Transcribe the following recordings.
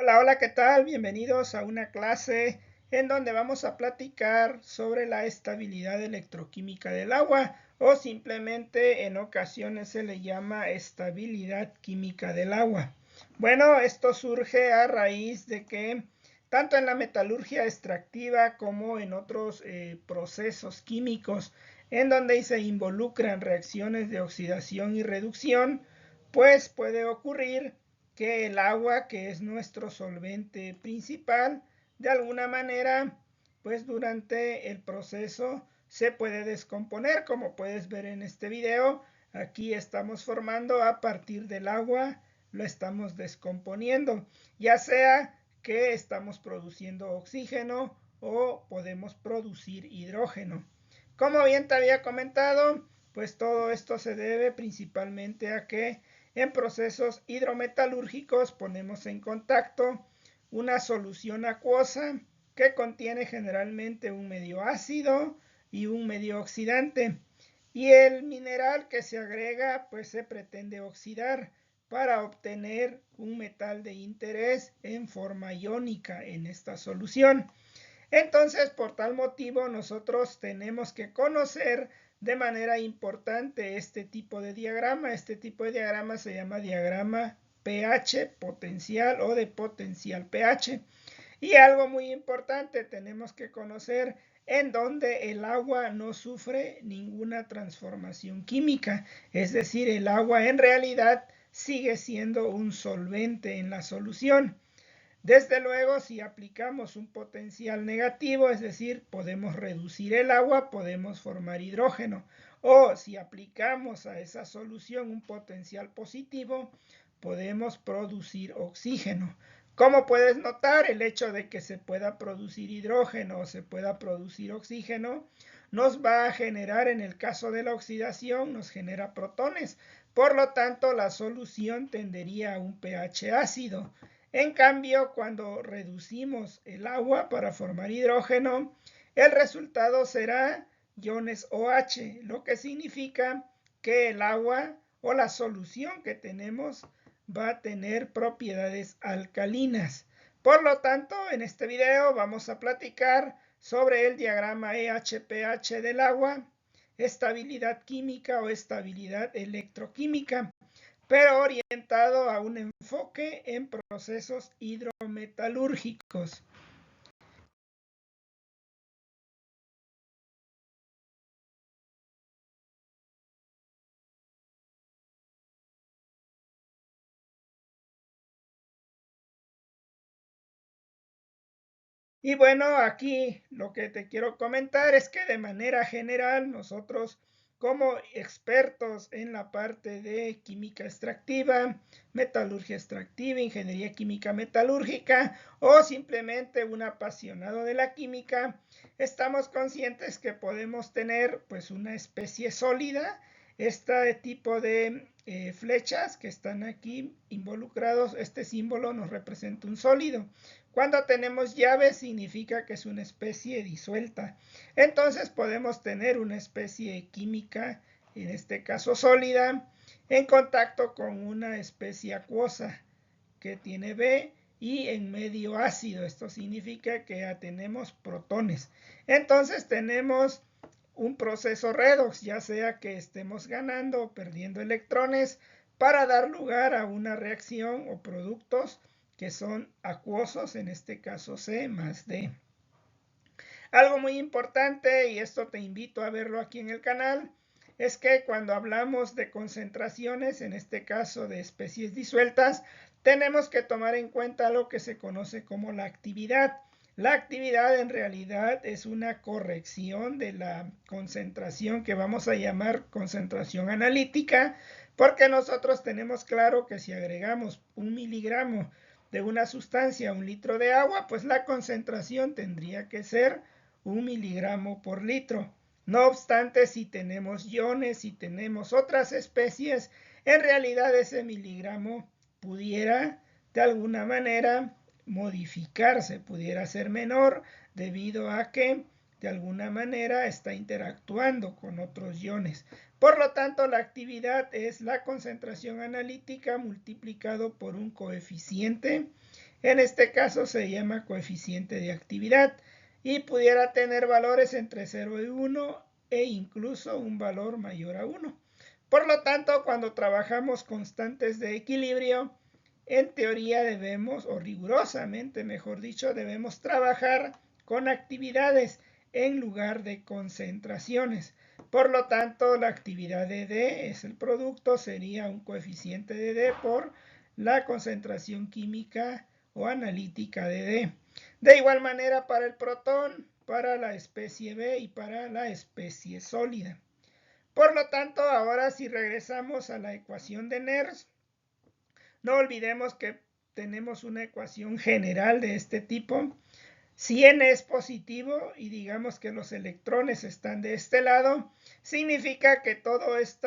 Hola, hola, ¿qué tal? Bienvenidos a una clase en donde vamos a platicar sobre la estabilidad electroquímica del agua o simplemente en ocasiones se le llama estabilidad química del agua. Bueno, esto surge a raíz de que tanto en la metalurgia extractiva como en otros procesos químicos en donde se involucran reacciones de oxidación y reducción, pues puede ocurrir que el agua, que es nuestro solvente principal, de alguna manera, pues durante el proceso se puede descomponer, como puedes ver en este video. Aquí estamos formando a partir del agua, lo estamos descomponiendo, ya sea que estamos produciendo oxígeno o podemos producir hidrógeno. Como bien te había comentado, pues todo esto se debe principalmente a que en procesos hidrometalúrgicos ponemos en contacto una solución acuosa que contiene generalmente un medio ácido y un medio oxidante. Y el mineral que se agrega pues se pretende oxidar para obtener un metal de interés en forma iónica en esta solución. Entonces, por tal motivo, nosotros tenemos que conocer de manera importante este tipo de diagrama. Este tipo de diagrama se llama diagrama pH potencial o de potencial pH. Y algo muy importante, tenemos que conocer en donde el agua no sufre ninguna transformación química. Es decir, el agua en realidad sigue siendo un solvente en la solución. Desde luego, si aplicamos un potencial negativo, es decir, podemos reducir el agua, podemos formar hidrógeno. O si aplicamos a esa solución un potencial positivo, podemos producir oxígeno. Como puedes notar, el hecho de que se pueda producir hidrógeno o se pueda producir oxígeno nos va a generar, en el caso de la oxidación, nos genera protones. Por lo tanto, la solución tendería a un pH ácido. En cambio, cuando reducimos el agua para formar hidrógeno, el resultado será iones OH, lo que significa que el agua o la solución que tenemos va a tener propiedades alcalinas. Por lo tanto, en este video vamos a platicar sobre el diagrama EH-pH del agua, estabilidad química o estabilidad electroquímica, pero orientado a un enfoque en procesos hidrometalúrgicos. Y bueno, aquí lo que te quiero comentar es que de manera general nosotros como expertos en la parte de química extractiva, metalurgia extractiva, ingeniería química metalúrgica o simplemente un apasionado de la química, estamos conscientes que podemos tener pues una especie sólida, este tipo de flechas que están aquí involucrados, este símbolo nos representa un sólido. Cuando tenemos llave significa que es una especie disuelta. Entonces podemos tener una especie química, en este caso sólida, en contacto con una especie acuosa que tiene B y en medio ácido. Esto significa que ya tenemos protones. Entonces tenemos un proceso redox, ya sea que estemos ganando o perdiendo electrones para dar lugar a una reacción o productos que son acuosos, en este caso C más D. Algo muy importante, y esto te invito a verlo aquí en el canal, es que cuando hablamos de concentraciones, en este caso de especies disueltas, tenemos que tomar en cuenta lo que se conoce como la actividad. La actividad en realidad es una corrección de la concentración que vamos a llamar concentración analítica, porque nosotros tenemos claro que si agregamos 1 miligramo de una sustancia a 1 litro de agua, pues la concentración tendría que ser 1 miligramo por litro. No obstante, si tenemos iones, si tenemos otras especies, en realidad ese miligramo pudiera de alguna manera modificarse, pudiera ser menor debido a que de alguna manera está interactuando con otros iones. Por lo tanto, la actividad es la concentración analítica multiplicado por un coeficiente En este caso se llama coeficiente de actividad y pudiera tener valores entre 0 y 1 e incluso un valor mayor a 1. Por lo tanto, cuando trabajamos constantes de equilibrio, en teoría debemos, o rigurosamente mejor dicho, debemos trabajar con actividades en lugar de concentraciones. Por lo tanto, la actividad de D es el producto, sería un coeficiente de D por la concentración química o analítica de D. De igual manera para el protón, para la especie B y para la especie sólida. Por lo tanto, ahora si regresamos a la ecuación de Nernst, no olvidemos que tenemos una ecuación general de este tipo. Si n es positivo y digamos que los electrones están de este lado, significa que todas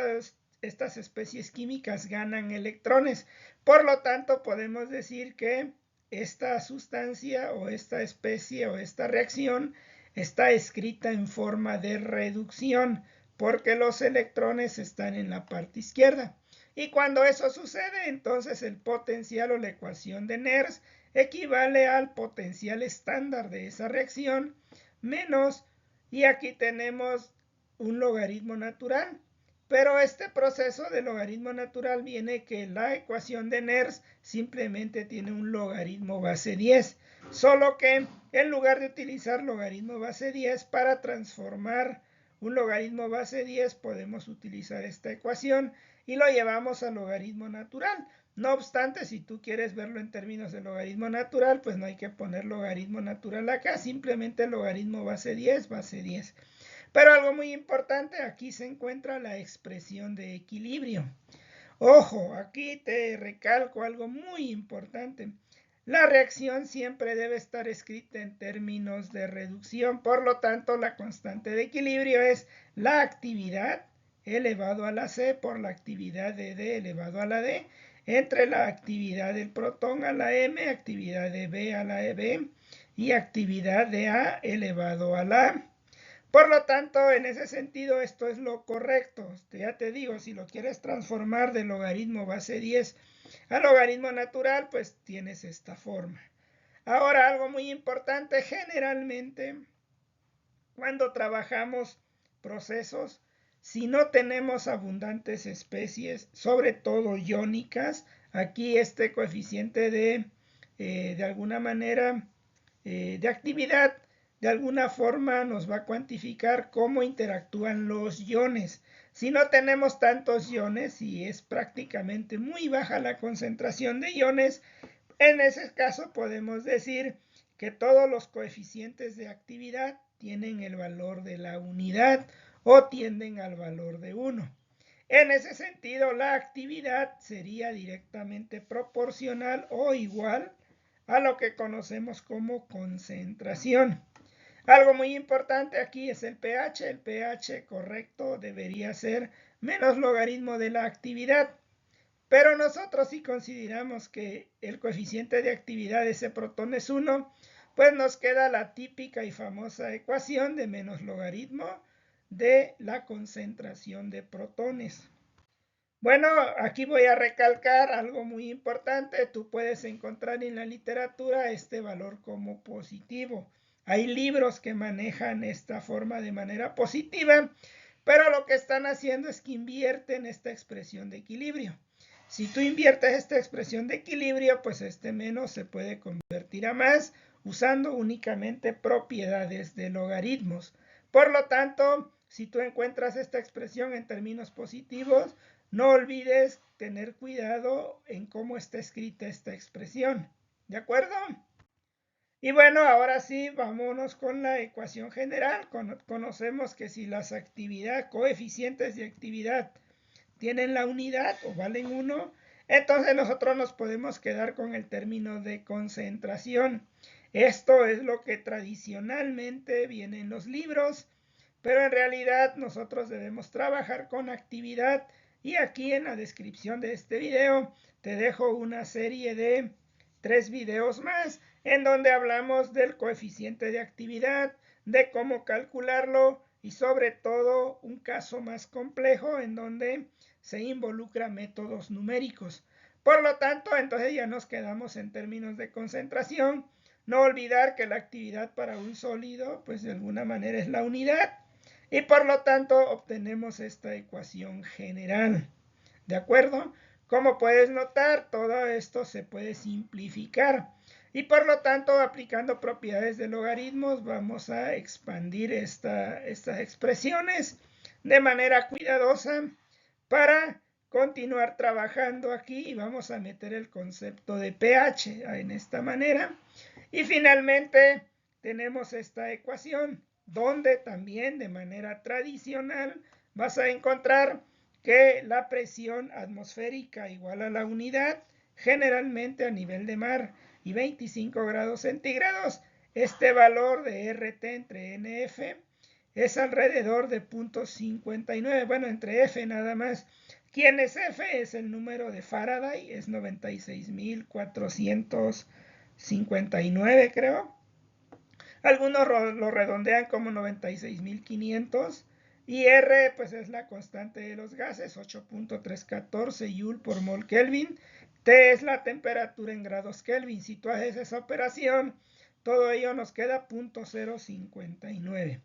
estas especies químicas ganan electrones. Por lo tanto, podemos decir que esta sustancia o esta especie o esta reacción está escrita en forma de reducción porque los electrones están en la parte izquierda. Y cuando eso sucede, entonces el potencial o la ecuación de Nernst equivale al potencial estándar de esa reacción menos, y aquí tenemos un logaritmo natural. Pero este proceso de logaritmo natural viene que la ecuación de Nernst simplemente tiene un logaritmo base 10. Solo que en lugar de utilizar logaritmo base 10 para transformar un logaritmo base 10, podemos utilizar esta ecuación y lo llevamos al logaritmo natural. No obstante, si tú quieres verlo en términos de logaritmo natural, pues no hay que poner logaritmo natural acá, simplemente logaritmo base 10, base 10. Pero algo muy importante, aquí se encuentra la expresión de equilibrio. Ojo, aquí te recalco algo muy importante. La reacción siempre debe estar escrita en términos de reducción, por lo tanto la constante de equilibrio es la actividad elevado a la C por la actividad de D elevado a la D, entre la actividad del protón a la M, actividad de B a la B y actividad de A elevado a la A. Por lo tanto, en ese sentido, esto es lo correcto. Ya te digo, si lo quieres transformar de logaritmo base 10 a logaritmo natural, pues tienes esta forma. Ahora, algo muy importante, generalmente, cuando trabajamos procesos, si no tenemos abundantes especies, sobre todo iónicas, aquí este coeficiente de alguna manera, de actividad, de alguna forma nos va a cuantificar cómo interactúan los iones. Si no tenemos tantos iones y es prácticamente muy baja la concentración de iones, en ese caso podemos decir que todos los coeficientes de actividad tienen el valor de la unidad o tienden al valor de 1. En ese sentido, la actividad sería directamente proporcional o igual a lo que conocemos como concentración. Algo muy importante aquí es el pH. El pH correcto debería ser menos logaritmo de la actividad. Pero nosotros si consideramos que el coeficiente de actividad de ese protón es 1, pues nos queda la típica y famosa ecuación de menos logaritmo de la concentración de protones. Bueno, aquí voy a recalcar algo muy importante. Tú puedes encontrar en la literatura este valor como positivo. Hay libros que manejan esta forma de manera positiva, pero lo que están haciendo es que invierten esta expresión de equilibrio. Si tú inviertes esta expresión de equilibrio, pues este menos se puede convertir a más usando únicamente propiedades de logaritmos. Por lo tanto, si tú encuentras esta expresión en términos positivos, no olvides tener cuidado en cómo está escrita esta expresión. ¿De acuerdo? Y bueno, ahora sí, vámonos con la ecuación general. Conocemos que si las coeficientes de actividad tienen la unidad o valen 1, entonces nosotros nos podemos quedar con el término de concentración. Esto es lo que tradicionalmente viene en los libros, pero en realidad nosotros debemos trabajar con actividad. Y aquí en la descripción de este video te dejo una serie de 3 videos más en donde hablamos del coeficiente de actividad, de cómo calcularlo y sobre todo un caso más complejo en donde se involucra métodos numéricos. Por lo tanto, entonces ya nos quedamos en términos de concentración. No olvidar que la actividad para un sólido, pues de alguna manera es la unidad. Y por lo tanto obtenemos esta ecuación general. ¿De acuerdo? Como puedes notar, todo esto se puede simplificar. Y por lo tanto, aplicando propiedades de logaritmos, vamos a expandir estas expresiones de manera cuidadosa para continuar trabajando aquí, y vamos a meter el concepto de pH en esta manera. Y finalmente tenemos esta ecuación donde también de manera tradicional vas a encontrar que la presión atmosférica igual a la unidad generalmente a nivel de mar y 25 grados centígrados. Este valor de RT entre NF es alrededor de 0.59, bueno, entre F nada más. ¿Quién es F? Es el número de Faraday, es 96.459, creo. Algunos lo redondean como 96.500. Y R, pues es la constante de los gases, 8.314 Joule por mol Kelvin. T es la temperatura en grados Kelvin. Si tú haces esa operación, todo ello nos queda 0.059.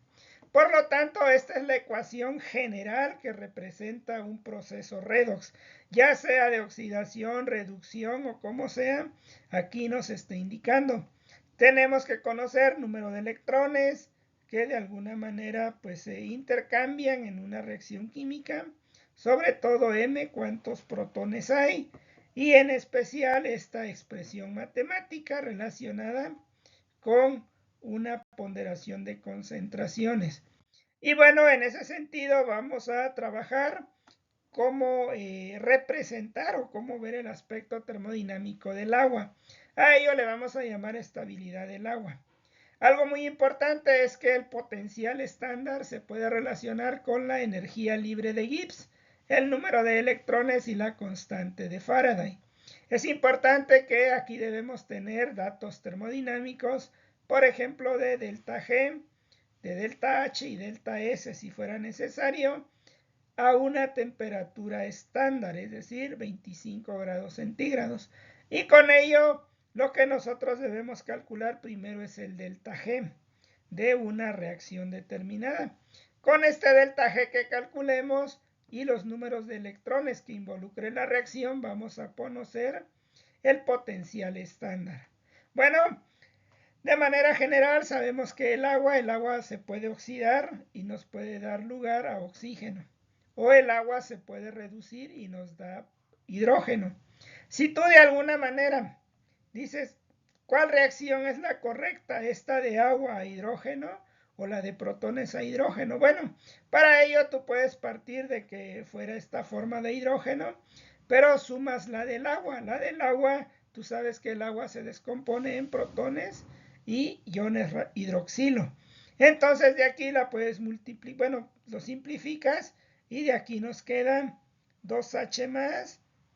Por lo tanto, esta es la ecuación general que representa un proceso redox, ya sea de oxidación, reducción o como sea, aquí nos está indicando. Tenemos que conocer número de electrones que de alguna manera pues se intercambian en una reacción química, sobre todo M, cuántos protones hay, y en especial esta expresión matemática relacionada con una ponderación de concentraciones. Y bueno, en ese sentido vamos a trabajar cómo representar o cómo ver el aspecto termodinámico del agua. A ello le vamos a llamar estabilidad del agua. Algo muy importante es que el potencial estándar se puede relacionar con la energía libre de Gibbs, el número de electrones y la constante de Faraday. Es importante que aquí debemos tener datos termodinámicos, por ejemplo, de delta G, de delta H y delta S si fuera necesario, a una temperatura estándar, es decir, 25 grados centígrados. Y con ello, lo que nosotros debemos calcular primero es el delta G de una reacción determinada. Con este delta G que calculemos y los números de electrones que involucre la reacción, vamos a conocer el potencial estándar. Bueno, de manera general sabemos que el agua se puede oxidar y nos puede dar lugar a oxígeno. O el agua se puede reducir y nos da hidrógeno. Si tú de alguna manera dices, ¿cuál reacción es la correcta? ¿Esta de agua a hidrógeno o la de protones a hidrógeno? Bueno, para ello tú puedes partir de que fuera esta forma de hidrógeno, pero sumas la del agua. La del agua, tú sabes que el agua se descompone en protones y iones hidroxilo. Entonces de aquí la puedes multiplicar, bueno, lo simplificas y de aquí nos quedan 2H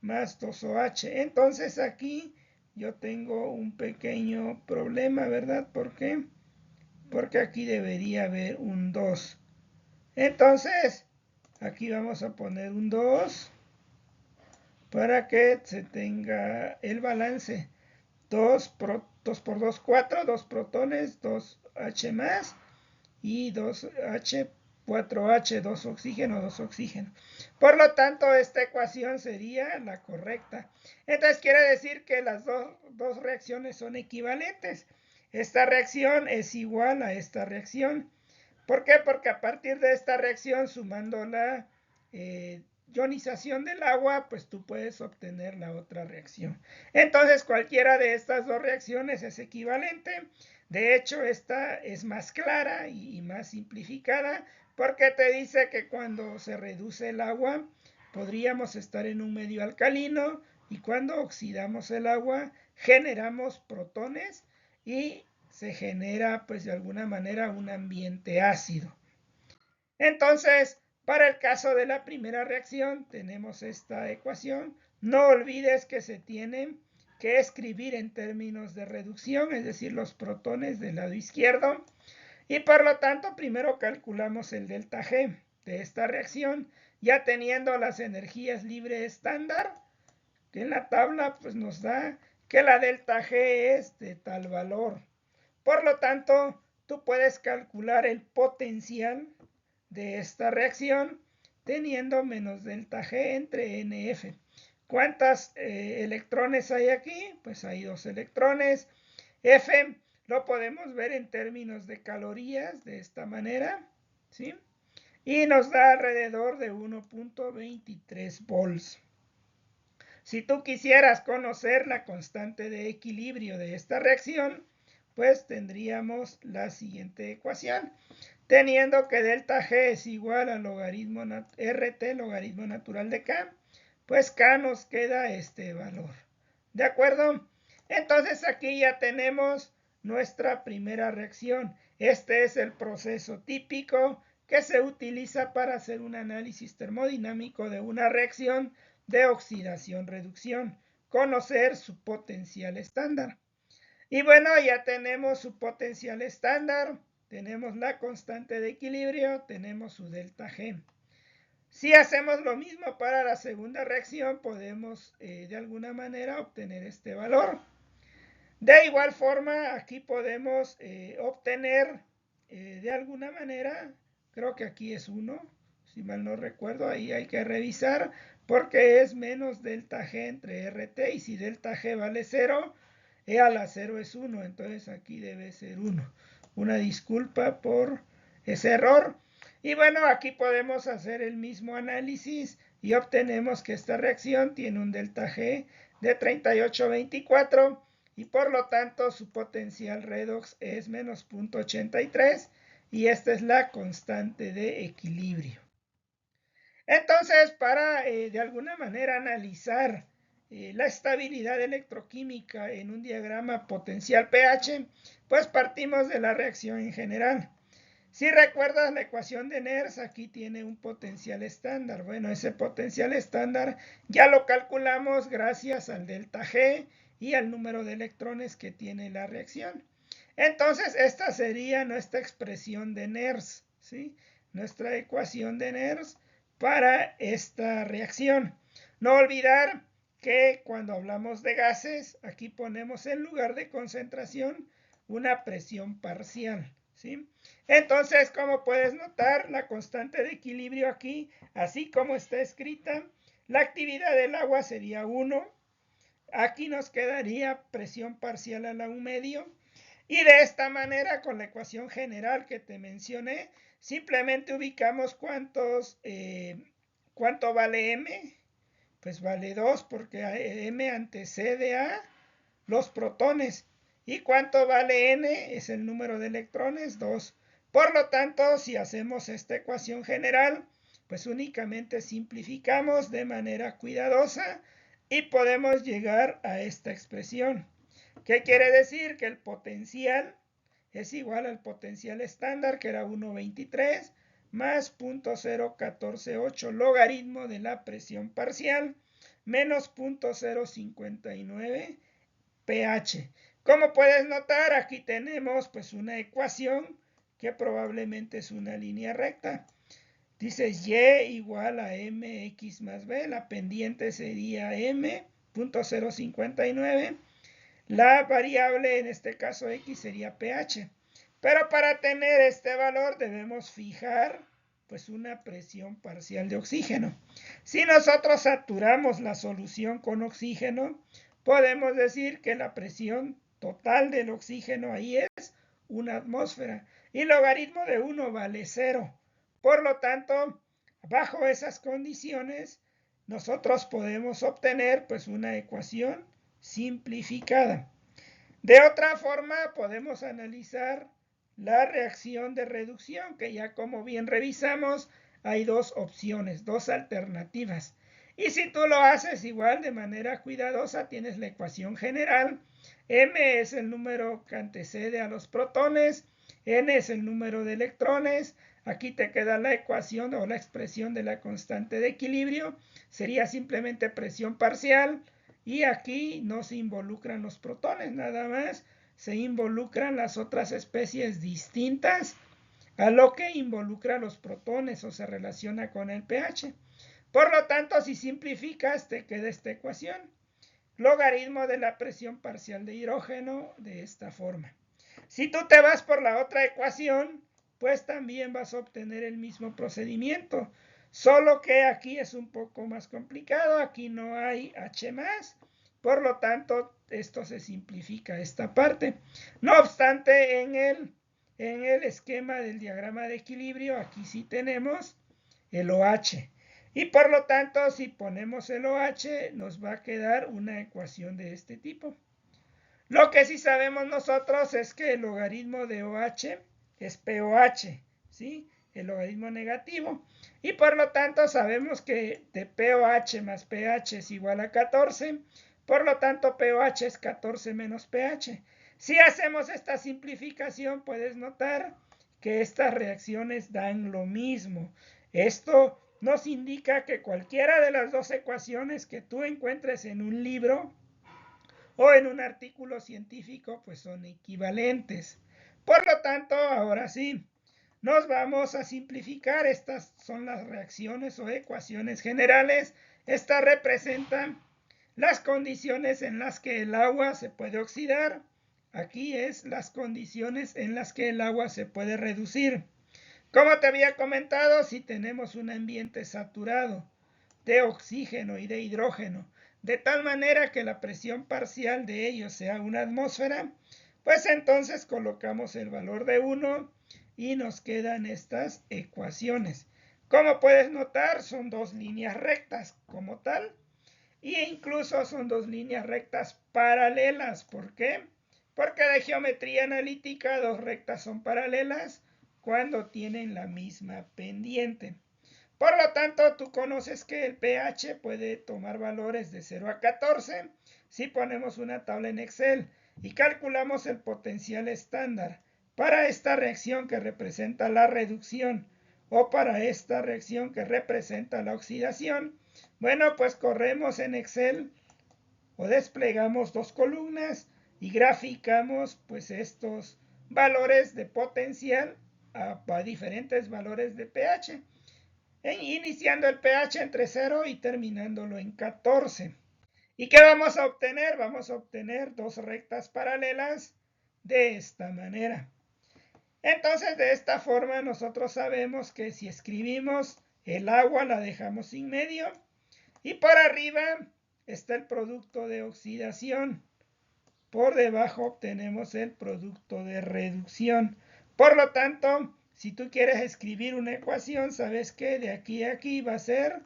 más 2OH. Entonces aquí yo tengo un pequeño problema, ¿verdad? ¿Por qué? Porque aquí debería haber un 2. Entonces, aquí vamos a poner un 2 para que se tenga el balance. 2 por 2, 4, 2 protones, 2H más y 2H, 4H, 2 oxígeno, 2 oxígeno. Por lo tanto, esta ecuación sería la correcta. Entonces quiere decir que las dos reacciones son equivalentes. Esta reacción es igual a esta reacción. ¿Por qué? Porque a partir de esta reacción, sumando la ionización del agua, pues tú puedes obtener la otra reacción. Entonces, cualquiera de estas dos reacciones es equivalente. De hecho, esta es más clara y más simplificada porque te dice que cuando se reduce el agua, podríamos estar en un medio alcalino y cuando oxidamos el agua, generamos protones y se genera, pues de alguna manera, un ambiente ácido. Entonces, para el caso de la primera reacción, tenemos esta ecuación. No olvides que se tiene que escribir en términos de reducción, es decir, los protones del lado izquierdo. Y por lo tanto, primero calculamos el delta G de esta reacción, ya teniendo las energías libres estándar. que en la tabla pues nos da que la delta G es de tal valor. Por lo tanto, tú puedes calcular el potencial de esta reacción teniendo menos delta G entre NF. ¿Cuántos electrones hay aquí? Pues hay 2 electrones. F lo podemos ver en términos de calorías de esta manera, ¿sí? Y nos da alrededor de 1.23 volts. Si tú quisieras conocer la constante de equilibrio de esta reacción, pues tendríamos la siguiente ecuación. Teniendo que delta G es igual a logaritmo RT, logaritmo natural de K, pues K nos queda este valor. ¿De acuerdo? Entonces aquí ya tenemos nuestra primera reacción. Este es el proceso típico que se utiliza para hacer un análisis termodinámico de una reacción de oxidación-reducción. Conocer su potencial estándar. Y bueno, ya tenemos su potencial estándar. Tenemos la constante de equilibrio, tenemos su delta G. Si hacemos lo mismo para la segunda reacción, podemos de alguna manera obtener este valor. De igual forma, aquí podemos obtener de alguna manera, creo que aquí es 1, si mal no recuerdo, ahí hay que revisar, porque es menos delta G entre RT, y si delta G vale 0, E a la 0 es 1, entonces aquí debe ser 1. Una disculpa por ese error. Y bueno, aquí podemos hacer el mismo análisis y obtenemos que esta reacción tiene un delta G de 3824 y por lo tanto su potencial redox es menos 0.83 y esta es la constante de equilibrio. Entonces, para de alguna manera analizar la estabilidad electroquímica en un diagrama potencial pH, pues partimos de la reacción en general. Si recuerdas la ecuación de Nernst, aquí tiene un potencial estándar. Bueno, ese potencial estándar ya lo calculamos gracias al delta G y al número de electrones que tiene la reacción. Entonces, esta sería nuestra expresión de Nernst, ¿sí? Nuestra ecuación de Nernst para esta reacción. No olvidar que cuando hablamos de gases, aquí ponemos en lugar de concentración una presión parcial, ¿sí? Entonces, como puedes notar, la constante de equilibrio aquí, así como está escrita, la actividad del agua sería 1. Aquí nos quedaría presión parcial a la 1 medio. Y de esta manera, con la ecuación general que te mencioné, simplemente ubicamos cuánto vale M. Pues vale 2 porque M antecede a los protones. ¿Y cuánto vale N? Es el número de electrones, 2. Por lo tanto, si hacemos esta ecuación general, pues únicamente simplificamos de manera cuidadosa y podemos llegar a esta expresión. ¿Qué quiere decir? Que el potencial es igual al potencial estándar, que era 1.23, más 0.0148 logaritmo de la presión parcial, menos 0.059 pH. Como puedes notar, aquí tenemos pues una ecuación que probablemente es una línea recta. Dice y igual a mx más b, la pendiente sería m.059. La variable, en este caso x, sería pH. Pero para tener este valor debemos fijar pues una presión parcial de oxígeno. Si nosotros saturamos la solución con oxígeno, podemos decir que la presión total del oxígeno ahí es 1 atmósfera. Y logaritmo de 1 vale 0. Por lo tanto, bajo esas condiciones, nosotros podemos obtener pues una ecuación simplificada. De otra forma, podemos analizar la reacción de reducción, que ya como bien revisamos, hay dos opciones, dos alternativas. Y si tú lo haces igual de manera cuidadosa, tienes la ecuación general. M es el número que antecede a los protones, N es el número de electrones. Aquí te queda la ecuación o la expresión de la constante de equilibrio. Sería simplemente presión parcial. Y aquí no se involucran los protones, nada más se involucran las otras especies distintas a lo que involucra los protones o se relaciona con el pH. Por lo tanto, si simplificas, te queda esta ecuación. logaritmo de la presión parcial de hidrógeno de esta forma. Si tú te vas por la otra ecuación, pues también vas a obtener el mismo procedimiento, solo que aquí es un poco más complicado, aquí no hay H más, por lo tanto esto se simplifica esta parte. No obstante, en el esquema del diagrama de equilibrio, aquí sí tenemos el OH. Y por lo tanto, si ponemos el OH, nos va a quedar una ecuación de este tipo. Lo que sí sabemos nosotros es que el logaritmo de OH es POH, ¿sí? El logaritmo negativo. Y por lo tanto sabemos que de POH más pH es igual a 14. Por lo tanto, POH es 14 menos pH. Si hacemos esta simplificación, puedes notar que estas reacciones dan lo mismo. Esto nos indica que cualquiera de las dos ecuaciones que tú encuentres en un libro o en un artículo científico, pues son equivalentes. Por lo tanto, ahora sí, nos vamos a simplificar. Estas son las reacciones o ecuaciones generales. Estas representan las condiciones en las que el agua se puede oxidar. Aquí es las condiciones en las que el agua se puede reducir. Como te había comentado, si tenemos un ambiente saturado de oxígeno y de hidrógeno, de tal manera que la presión parcial de ellos sea una atmósfera, pues entonces colocamos el valor de 1 y nos quedan estas ecuaciones. Como puedes notar, son dos líneas rectas como tal, e incluso son dos líneas rectas paralelas. ¿Por qué? Porque de geometría analítica dos rectas son paralelas cuando tienen la misma pendiente. Por lo tanto, tú conoces que el pH puede tomar valores de 0 a 14 si ponemos una tabla en Excel y calculamos el potencial estándar para esta reacción que representa la reducción o para esta reacción que representa la oxidación. Bueno, pues corremos en Excel o desplegamos dos columnas y graficamos pues estos valores de potencial a diferentes valores de pH, iniciando el pH entre 0 y terminándolo en 14. ¿Y qué vamos a obtener? Vamos a obtener dos rectas paralelas de esta manera. Entonces, de esta forma nosotros sabemos que si escribimos el agua la dejamos sin medio y por arriba está el producto de oxidación. Por debajo obtenemos el producto de reducción. Por lo tanto, si tú quieres escribir una ecuación, sabes que de aquí a aquí va a ser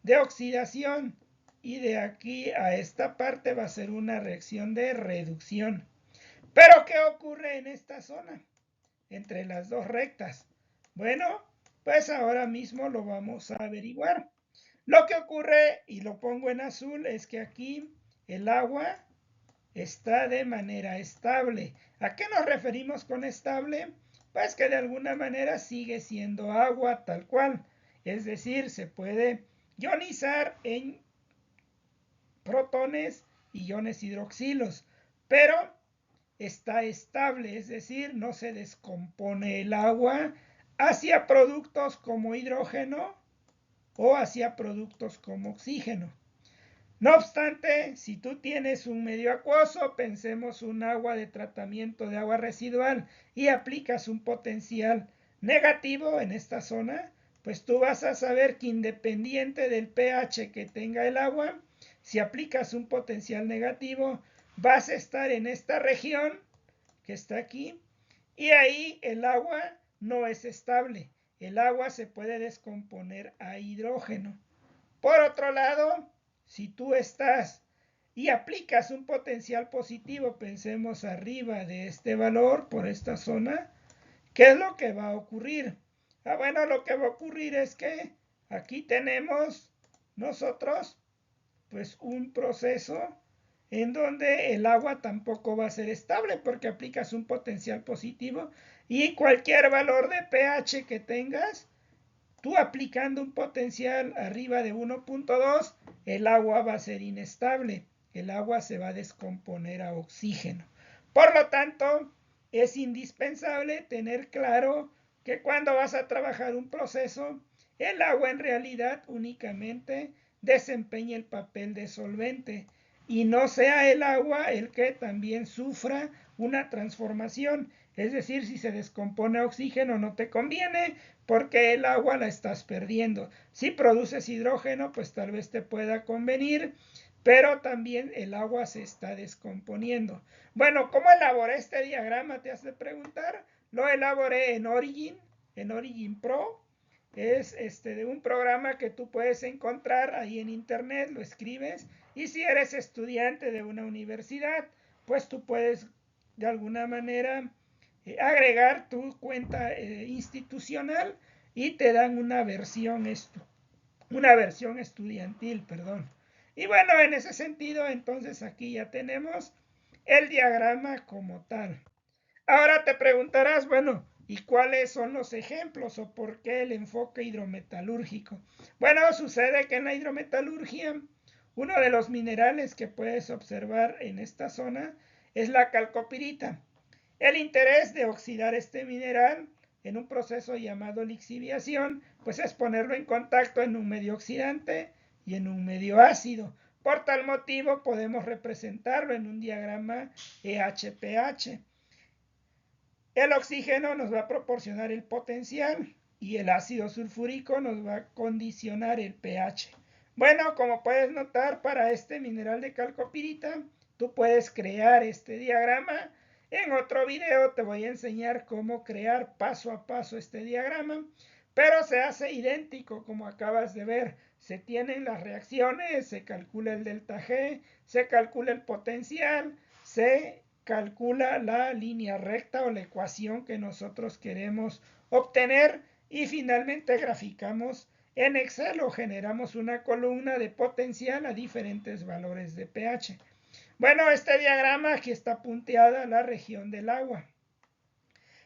de oxidación y de aquí a esta parte va a ser una reacción de reducción. Pero ¿qué ocurre en esta zona? Entre las dos rectas. Bueno, pues ahora mismo lo vamos a averiguar. Lo que ocurre, y lo pongo en azul, es que aquí el agua está de manera estable. ¿A qué nos referimos con estable? Pues que de alguna manera sigue siendo agua tal cual. Es decir, se puede ionizar en protones y iones hidroxilos, pero está estable, es decir, no se descompone el agua hacia productos como hidrógeno o hacia productos como oxígeno. No obstante, si tú tienes un medio acuoso, pensemos un agua de tratamiento de agua residual y aplicas un potencial negativo en esta zona, pues tú vas a saber que independiente del pH que tenga el agua, si aplicas un potencial negativo, vas a estar en esta región que está aquí y ahí el agua no es estable. El agua se puede descomponer a hidrógeno. Por otro lado, si tú estás y aplicas un potencial positivo, pensemos arriba de este valor, por esta zona, ¿qué es lo que va a ocurrir? Bueno, lo que va a ocurrir es que aquí tenemos nosotros pues un proceso en donde el agua tampoco va a ser estable porque aplicas un potencial positivo y cualquier valor de pH que tengas, tú aplicando un potencial arriba de 1.2, el agua va a ser inestable. El agua se va a descomponer a oxígeno. Por lo tanto, es indispensable tener claro que cuando vas a trabajar un proceso, el agua en realidad únicamente desempeña el papel de solvente. y no sea el agua el que también sufra una transformación. Es decir, si se descompone oxígeno no te conviene porque el agua la estás perdiendo. Si produces hidrógeno, pues tal vez te pueda convenir, pero también el agua se está descomponiendo. Bueno, ¿cómo elaboré este diagrama? Te has de preguntar. Lo elaboré en Origin Pro. Es de un programa que tú puedes encontrar ahí en internet, lo escribes, y si eres estudiante de una universidad, pues tú puedes de alguna manera agregar tu cuenta institucional y te dan una versión estudiantil, perdón. Y bueno, en ese sentido, entonces aquí ya tenemos el diagrama como tal. Ahora te preguntarás, bueno, ¿y cuáles son los ejemplos o por qué el enfoque hidrometalúrgico? Bueno, sucede que en la hidrometalurgia, uno de los minerales que puedes observar en esta zona es la calcopirita. El interés de oxidar este mineral en un proceso llamado lixiviación, pues es ponerlo en contacto en un medio oxidante y en un medio ácido. Por tal motivo podemos representarlo en un diagrama EHPH. El oxígeno nos va a proporcionar el potencial y el ácido sulfúrico nos va a condicionar el pH. Bueno, como puedes notar, para este mineral de calcopirita, tú puedes crear este diagrama. En otro video te voy a enseñar cómo crear paso a paso este diagrama, pero se hace idéntico como acabas de ver. Se tienen las reacciones, se calcula el delta G, se calcula el potencial, se calcula la línea recta o la ecuación que nosotros queremos obtener y finalmente graficamos en Excel o generamos una columna de potencial a diferentes valores de pH. Bueno, este diagrama aquí está punteada la región del agua.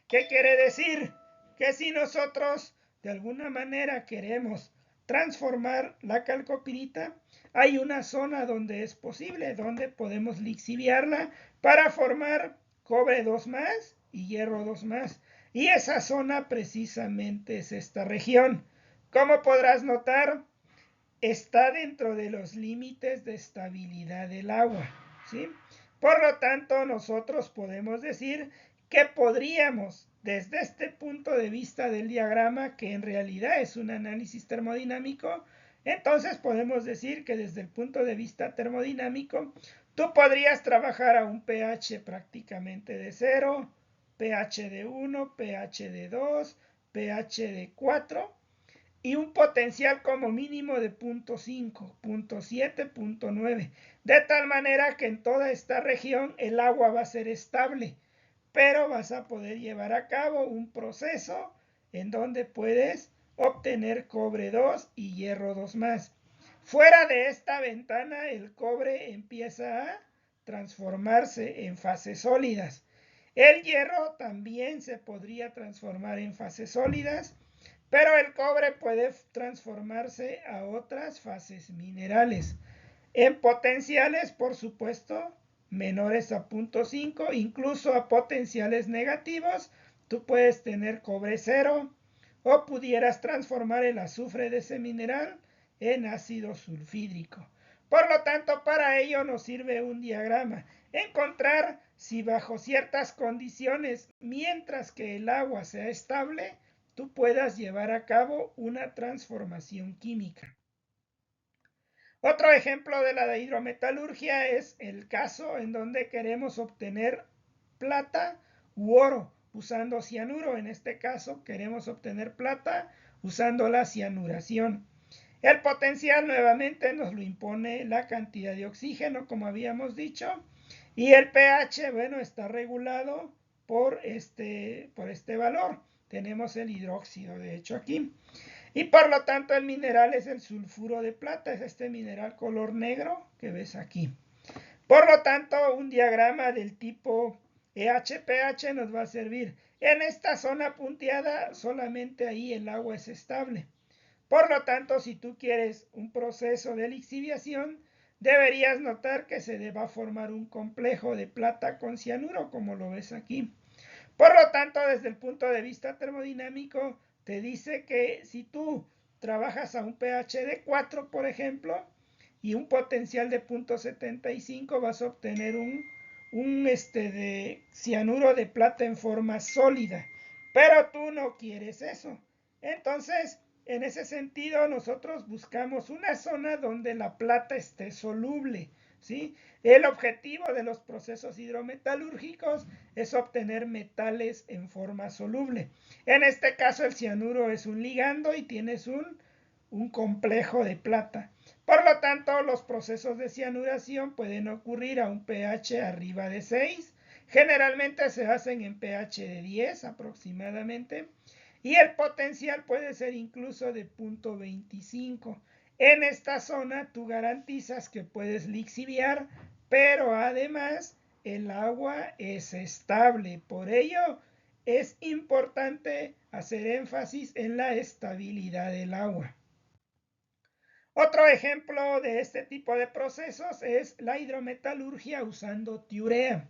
¿Qué quiere decir? Que si nosotros de alguna manera queremos transformar la calcopirita, hay una zona donde es posible, donde podemos lixiviarla para formar cobre 2 más y hierro 2 más. Y esa zona precisamente es esta región. Como podrás notar, está dentro de los límites de estabilidad del agua, ¿sí? Por lo tanto, nosotros podemos decir que podríamos, desde este punto de vista del diagrama, que en realidad es un análisis termodinámico, entonces podemos decir que desde el punto de vista termodinámico, tú podrías trabajar a un pH prácticamente de 0, pH de 1, pH de 2, pH de 4, y un potencial como mínimo de 0.5, 0.7, 0.9, de tal manera que en toda esta región el agua va a ser estable, pero vas a poder llevar a cabo un proceso en donde puedes obtener cobre 2 y hierro 2 más. Fuera de esta ventana el cobre empieza a transformarse en fases sólidas. El hierro también se podría transformar en fases sólidas, pero el cobre puede transformarse a otras fases minerales. En potenciales, por supuesto, menores a 0.5, incluso a potenciales negativos, tú puedes tener cobre 0 o pudieras transformar el azufre de ese mineral en ácido sulfídrico. Por lo tanto, para ello nos sirve un diagrama. Encontrar si bajo ciertas condiciones, mientras que el agua sea estable, tú puedas llevar a cabo una transformación química. Otro ejemplo de la hidrometalurgia es el caso en donde queremos obtener plata u oro usando cianuro. En este caso queremos obtener plata usando la cianuración. El potencial nuevamente nos lo impone la cantidad de oxígeno, como habíamos dicho, y el pH, bueno, está regulado por este valor. Tenemos el hidróxido, de hecho, aquí. Y por lo tanto el mineral es el sulfuro de plata, es este mineral color negro que ves aquí. Por lo tanto, un diagrama del tipo EHPH nos va a servir. En esta zona punteada, solamente ahí el agua es estable. Por lo tanto, si tú quieres un proceso de lixiviación, deberías notar que se va a formar un complejo de plata con cianuro, como lo ves aquí. Por lo tanto, desde el punto de vista termodinámico, te dice que si tú trabajas a un pH de 4, por ejemplo, y un potencial de 0.75, vas a obtener un de cianuro de plata en forma sólida. Pero tú no quieres eso. Entonces, en ese sentido, nosotros buscamos una zona donde la plata esté soluble, ¿sí? El objetivo de los procesos hidrometalúrgicos es obtener metales en forma soluble. En este caso, el cianuro es un ligando y tienes un complejo de plata. Por lo tanto, los procesos de cianuración pueden ocurrir a un pH arriba de 6. Generalmente se hacen en pH de 10 aproximadamente. Y el potencial puede ser incluso de 0.25. En esta zona tú garantizas que puedes lixiviar, pero además el agua es estable. Por ello es importante hacer énfasis en la estabilidad del agua. Otro ejemplo de este tipo de procesos es la hidrometalurgia usando tiurea.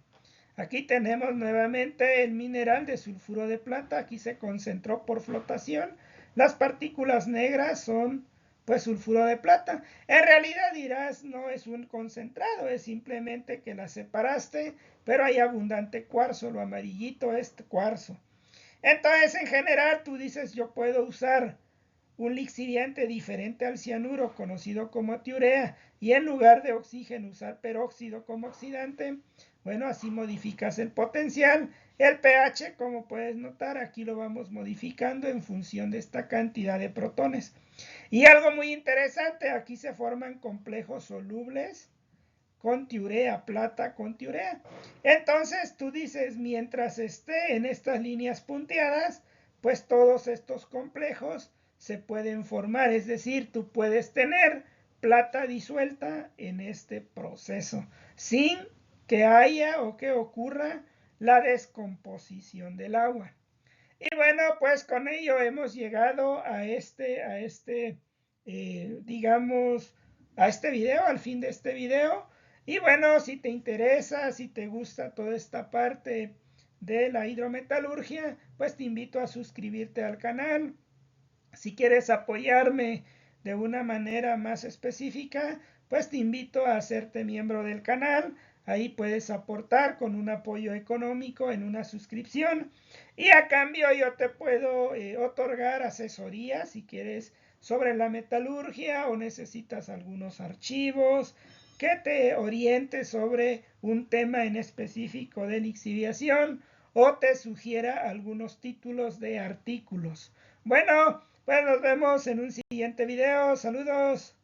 Aquí tenemos nuevamente el mineral de sulfuro de plata. Aquí se concentró por flotación. Las partículas negras son pues sulfuro de plata. En realidad dirás, no es un concentrado, es simplemente que la separaste, pero hay abundante cuarzo. Lo amarillito es cuarzo. Entonces, en general, tú dices, yo puedo usar un lixiviante diferente al cianuro, conocido como tiurea, y en lugar de oxígeno usar peróxido como oxidante. Bueno, así modificas el potencial. El pH, como puedes notar, aquí lo vamos modificando en función de esta cantidad de protones. Y algo muy interesante, aquí se forman complejos solubles con tiurea, plata con tiurea. Entonces tú dices, mientras esté en estas líneas punteadas, pues todos estos complejos se pueden formar, es decir, tú puedes tener plata disuelta en este proceso sin que haya o que ocurra la descomposición del agua. Y bueno, pues con ello hemos llegado a digamos, a este video, al fin de este video. Y bueno, si te interesa, si te gusta toda esta parte de la hidrometalurgia, pues te invito a suscribirte al canal. Si quieres apoyarme de una manera más específica, pues te invito a hacerte miembro del canal. Ahí puedes aportar con un apoyo económico en una suscripción y a cambio yo te puedo otorgar asesoría si quieres sobre la metalurgia o necesitas algunos archivos que te oriente sobre un tema en específico de lixiviación o te sugiera algunos títulos de artículos. Bueno, pues nos vemos en un siguiente video. Saludos.